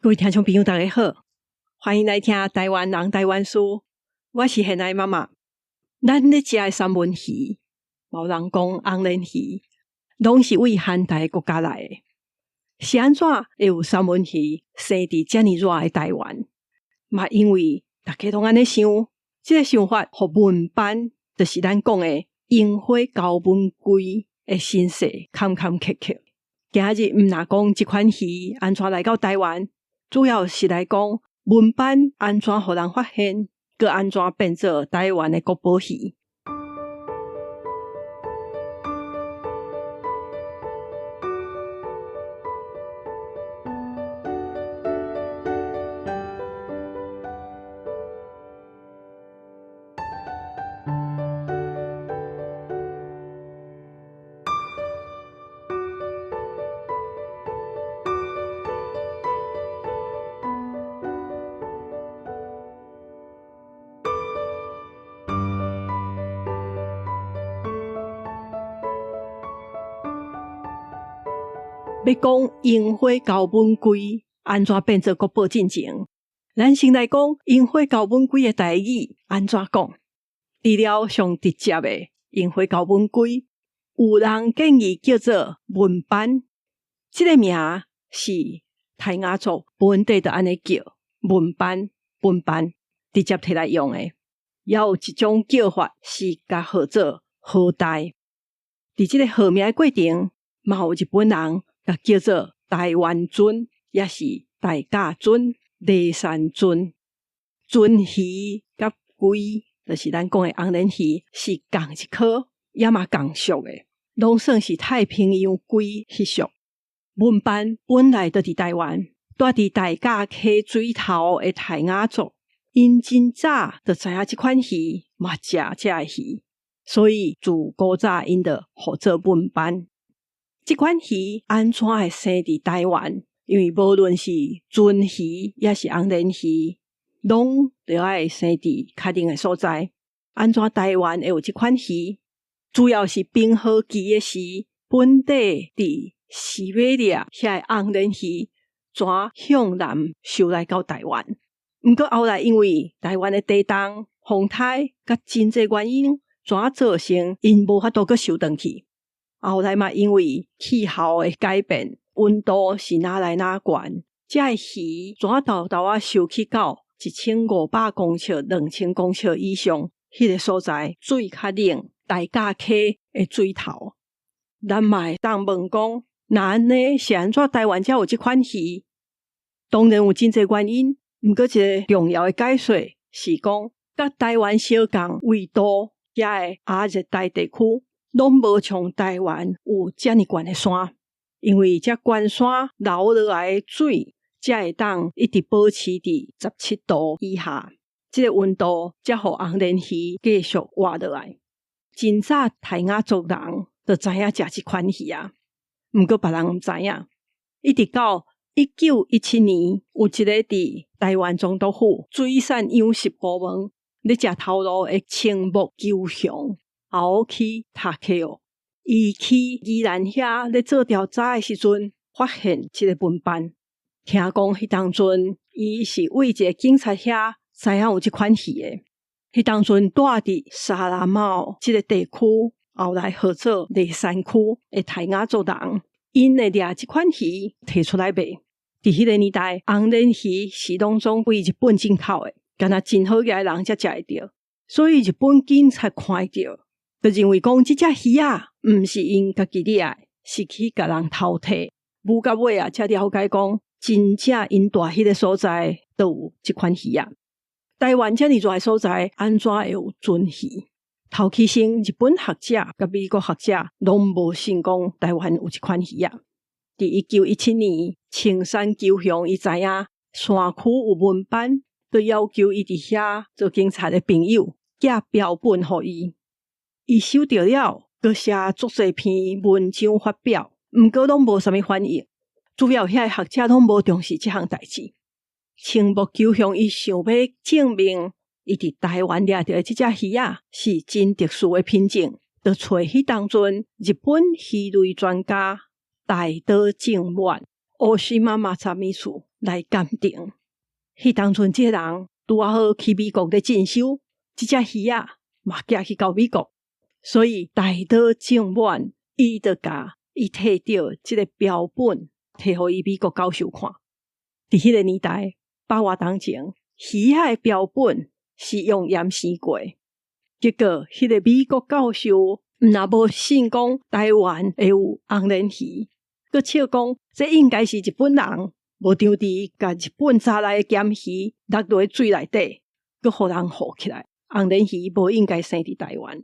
各位听众朋友大家好，欢迎来听台湾人台湾事，我是现在妈妈。咱咧食的三文鱼，有人讲红鲢鱼，拢是为寒带国家来的。是安怎会有三文鱼生伫这么热的台湾？嘛因为大家拢安尼想，这个想法互文班就是咱讲的樱花高文龟的身世坎坎坷坷。今日毋若讲这款鱼安怎来到台湾，主要是来讲文班安怎互人发现，佮安怎变做台湾的国宝鱼。要讲樱花高文龟安怎变做国宝进前，咱先来讲樱花高文龟的台语安怎讲。除了上直接的樱花高文龟，有人建议叫做文班，这个名是泰雅族本地就安尼叫文班，直接摕来用的。也有一种叫法是甲号做号代，伫这个号名的过程，嘛有日本人甲叫做台湾尊，也是大甲尊、梨山尊。尊鱼甲龟，就是咱讲的红鲢鱼，是同一科，也嘛同属的，拢算是太平洋龟迄属。文班本来就伫台湾，住伫大甲溪水头的泰雅族，因真早就知影这款鱼嘛食这个鱼，所以自古早因就号做文班。这款鱼安怎会生伫台湾？因为无论是鳟鱼也是红鲢鱼，拢就要生伫特定的所在。安怎台湾会有这款鱼？主要是冰河期的时，本地伫西伯利亚遐的红鲢鱼怎向南收来到台湾。不过后来因为台湾的地冻、风台甲真济原因，怎造成因无法度去收回去。后来嘛，因为气候的改变，温度是哪来哪悬，这个鱼怎豆豆啊收起到1500公尺、2000公尺以上，迄个所在水较冷，大甲溪的水头。咱嘛会当问讲，那安尼是安怎台湾才有这款鱼？当然有真济原因，不过一个重要的解说是讲，甲台湾相共纬度遐的亚热带地区，拢无像台湾有这么悬的山，因为这悬山流落来的水才会当一直保持伫17度以下，这个温度才互红鲢鱼继续活落来。真早泰雅族人就知影食这款鱼啊，不过别人唔知影，一直到1917年，有一个伫台湾总督府水产养殖部门咧食头路的青木求雄后去读课哦，伊去宜兰遐咧做调查的时阵，发现这个文班。听讲迄当阵，伊是为一个警察遐知影有这款鱼的。迄当阵住伫沙拉茂这个地区，后来号做梨山区的泰雅族人，因会掠这款鱼摕出来卖。伫迄个年代，红鲢鱼是拢总归日本进口的，敢若真好个人才食会着，所以日本警察看着。就认为讲这只鱼啊，毋是因家己掠，是去甲人偷摕。舞到尾啊，才了解讲，真正因住迄个所在都有这款鱼啊。台湾这么热的所在，安怎会有鳟鱼？头起先，日本学者甲美国学者拢无信讲台湾有这款鱼啊。伫1917年，青山求雄伊知影山区有文班，就要求伊伫遐做警察的朋友寄标本互伊。伊收到了，佮写足侪篇文章发表，毋过拢无啥物反应。主要遐学者拢无重视这项代志。青木求雄伊想要证明，伊伫台湾掠到的这只鱼啊，是真特殊的品种，就找迄当阵日本鱼类专家大岛正满、欧西妈妈查米苏来鉴定。迄当阵这个人拄好去美国咧进修，这只鱼仔嘛寄去到美国，所以大岛正晚伊就甲伊摕到这个标本摕互伊美国教授看。伫迄个年代，8外当前，鱼仔的标本是用盐生过，结果迄个美国教授若无信讲台湾会有红鲢鱼，佮笑讲这应该是日本人无张持甲日本抓来的咸鱼落落水内底，佮互人唬起来。红鲢鱼无应该生伫台湾。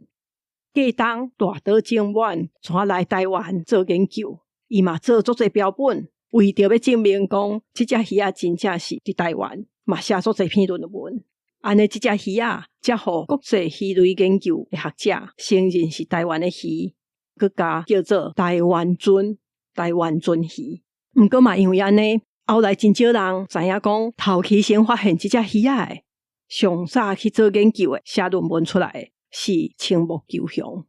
隔当大岛正晚转来台湾做研究，伊嘛做足侪标本，为着要证明讲这只鱼仔真正是伫台湾，嘛写足侪篇论文。安尼这只鱼仔才互国际鱼类研究的学者承认是台湾的鱼，佮加叫做台湾鳟、台湾鳟鱼。毋过嘛因为安尼，后来真少人知影讲头期先发现这只鱼仔的，上早去做研究的写论文出来的是青木求雄。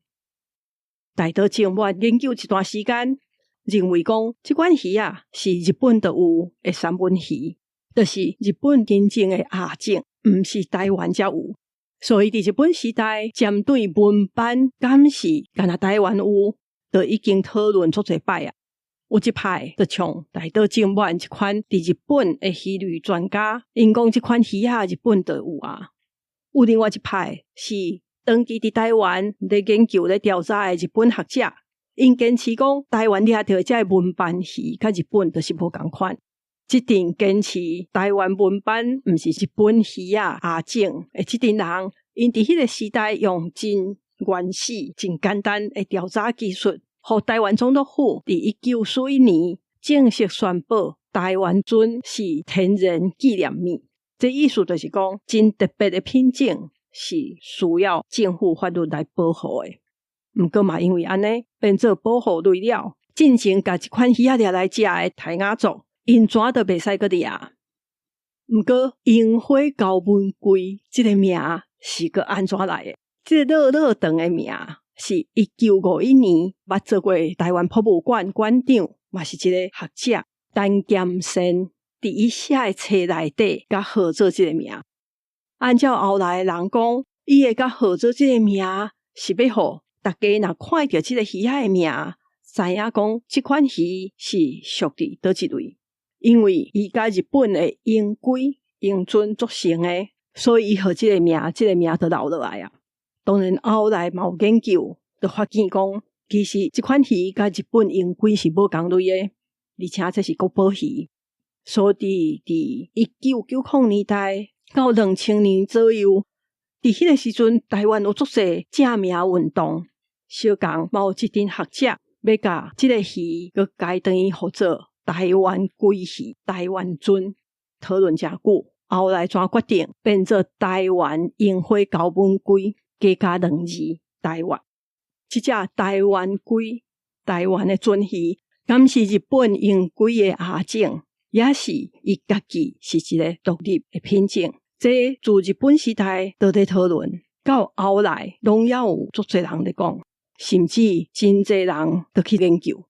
大岛正晚研究一段时间，认为讲这款鱼仔是日本特有的三文鱼，就是日本真正的亚种，毋是台湾才有。所以伫日本时代，针对文班敢是敢若台湾有，就已经讨论足侪摆啊。有一派就像大岛正晚一款伫日本的鱼类专家，因讲这款鱼仔日本就有啊。有另外一派是长期伫台湾咧研究咧调查的日本学者，因坚持讲台湾掠到这文班鱼，甲日本就是无同款。这阵坚持台湾文班毋是日本鱼啊亚种的这阵人，因伫迄个时代用真原始、真简单的调查技术，互台湾总督府伫1941年正式宣布台湾鳟是天然纪念物。这意思就是讲，真特别的品种是需要政府法律来保护的。毋过嘛，因为安尼变做保护类了，进前甲这款鱼仔掠来食的泰雅族，因怎都袂使佮掠。毋过樱花高文龟这个名是佮安怎来的？这个老长的名是1951年捌做过台湾博物馆馆长，嘛是一个学者陈剑sen伫伊写的册内底甲号做这个名。按照后来的人讲，伊会甲号做这个名是要互大家若看到这个鱼仔的名，知影讲这款鱼是属伫倒一类。因为伊甲日本的樱龟、樱鳟组成的，所以伊号这个名就留落来啊。当然后来嘛有研究，就发现讲，其实这款鱼甲日本樱龟是无同类的，而且这是国宝鱼。所以伫1990年代到2000年左右，伫迄个时阵，台湾有足侪正名运动，小共嘛有一群学者要甲这个鱼佮改等于号做台湾龟鱼、台湾鳟，讨论真久，后来才决定变做台湾樱花高文龟，加2字台湾。这只台湾龟、台湾的鳟鱼，敢是日本樱龟的亚种，也是伊家己是一个独立的品种。这自日本时代都在讨论，到后来拢也有足侪人在讲，甚至真侪人都去研究。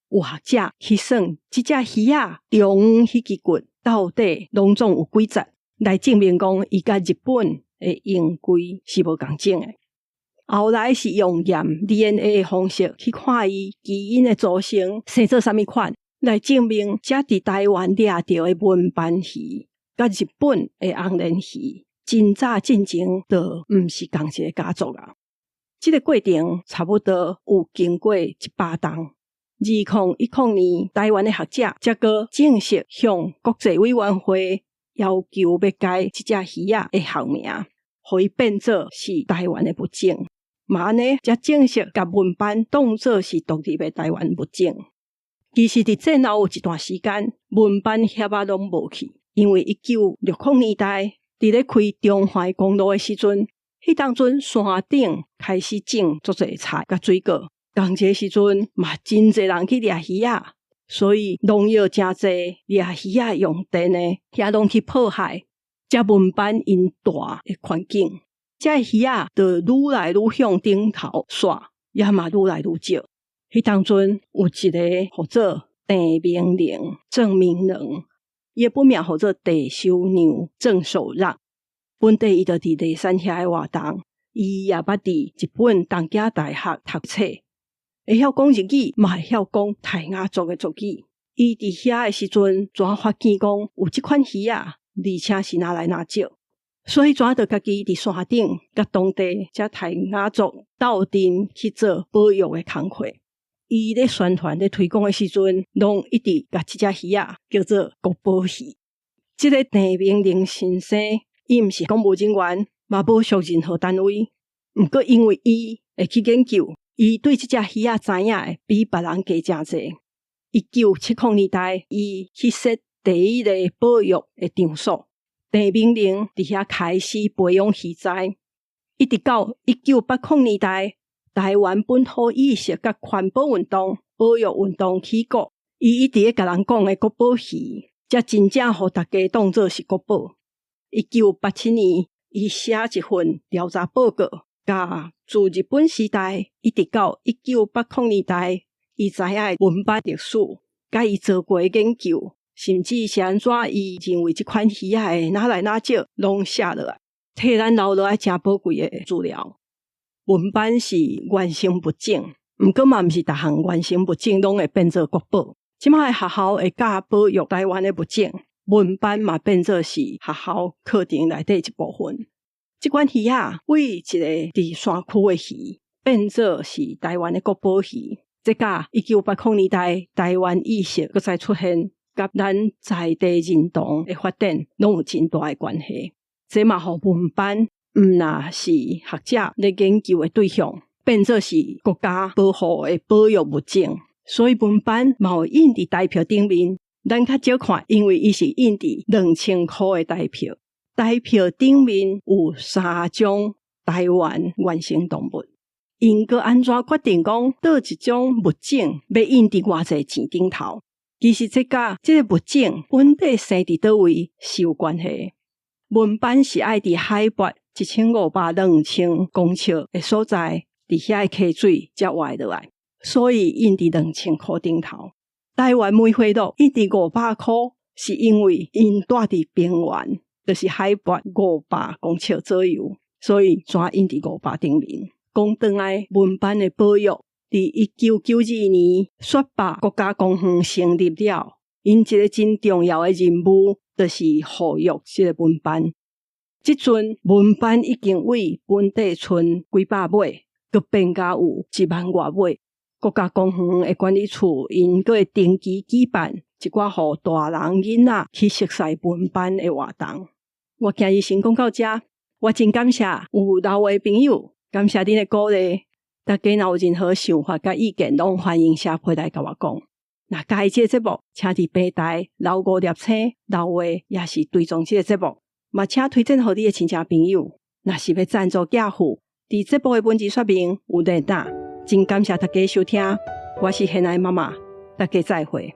有学者去算这只鱼仔中迄支骨到底拢总有几节，来证明讲伊甲日本的樱龟是无共种的。后来是用验 DNA 的方式去看伊基因的组成生做啥物款，来证明这伫台湾掠到的文斑鱼甲日本的红鲢鱼真早进前就毋是同一个家族啊。这个过程差不多有经过100冬。2010年，台湾的学者才个正式向国际委员会要求要改这只鱼仔的学名，互伊变做是台湾的物种。嘛安尼才正式甲文斑当作是独立的台湾物种。其实伫战后有一段时间，文斑翕仔拢无去，因为1960年代伫咧开中华公路的时阵，迄当阵山顶开始种足侪菜甲水果。同一个时阵嘛，真侪人去掠鱼仔，所以农药真侪，掠鱼仔用电的遐拢去破坏这文斑因大的环境。这鱼仔就愈来愈向顶头刷，也嘛愈来愈少。迄当阵有一个叫做郑明能，伊的本名号做地修娘郑守让。本地伊就伫第三遐的活动，伊也捌伫日本东京大学读册，会晓讲日语，嘛会晓讲泰雅族的族语。伊伫遐的时阵，怎发现讲有即款鱼啊，而且是拿来拿少，所以怎就家己伫山顶，甲当地遮泰雅族斗阵去做保育的工课。伊咧宣传咧推广的时阵，拢一直甲即只鱼啊叫做国宝鱼。即个陈明玲先生，伊毋是公务人员，嘛无属任何单位，毋过因为伊会去研究，伊对即只鱼啊知影的比别人加真侪。1970年代，伊去设第一个保育的场所，陈明玲伫遐开始培养鱼材，一直到1980年代。台湾本土意识甲环保运动、保育运动起国，伊一直咧甲人讲的国宝鱼，才真正互大家当作是国宝。1987年，伊写一份调查报告，甲自日本时代一直到1980年代，伊知影的文班历史，甲伊做过研究，甚至是安怎伊认为即款鱼仔的哪来哪少，拢写落来，替咱留落来真宝贵的资料。文班是原生物种，毋过嘛毋是逐项原生物种拢会变做国宝。即摆的学校会教保育台湾的物种，文班嘛变做是学校课程内底一部分。即款鱼啊，为一个伫山区的鱼，变做是台湾的国宝鱼。这甲1980年代台湾意识搁再出现，甲咱在地认同的发展，拢有真大的关系。这嘛互文班毋那是学者咧研究的对象，变做是国家保护的保育物种，所以文班嘛有印伫台票顶面。咱较少看，因为伊是印伫2000块的台票，台票顶面有3种台湾原生动物。因个安怎决定讲倒一种物种要印伫偌济钱顶头？其实这甲这个物种本地生伫倒位是有关系。文班是爱伫海拔1500、2000公尺的所在，伫遐的溪水才活落来，所以印伫2000块顶头。台湾梅花鹿印伫500块，是因为因住伫平原，就是海拔500公尺左右，所以全印伫500顶面。讲转来，文班的保育，伫1992年雪霸国家公园成立了，因一个真重要的任务，就是护育这个文班。即阵文班已经为本地村几百尾，佮变甲有1万外尾。国家公园的管理处因佮会定期举办一寡互大人囡仔去熟悉文班的活动。我今日先讲到这，我真感谢有留的朋友，感谢恁的鼓励。大家若有任何想法甲意见，拢欢迎写批来甲我讲。若介意这个节目，请伫平台留5粒星留话，也是追踪这个节目。嘛，请推荐给你的亲戚朋友。若是要赞助寄付，伫节目的文字说明有连结。真感谢大家收听，我是现在妈妈，大家再会。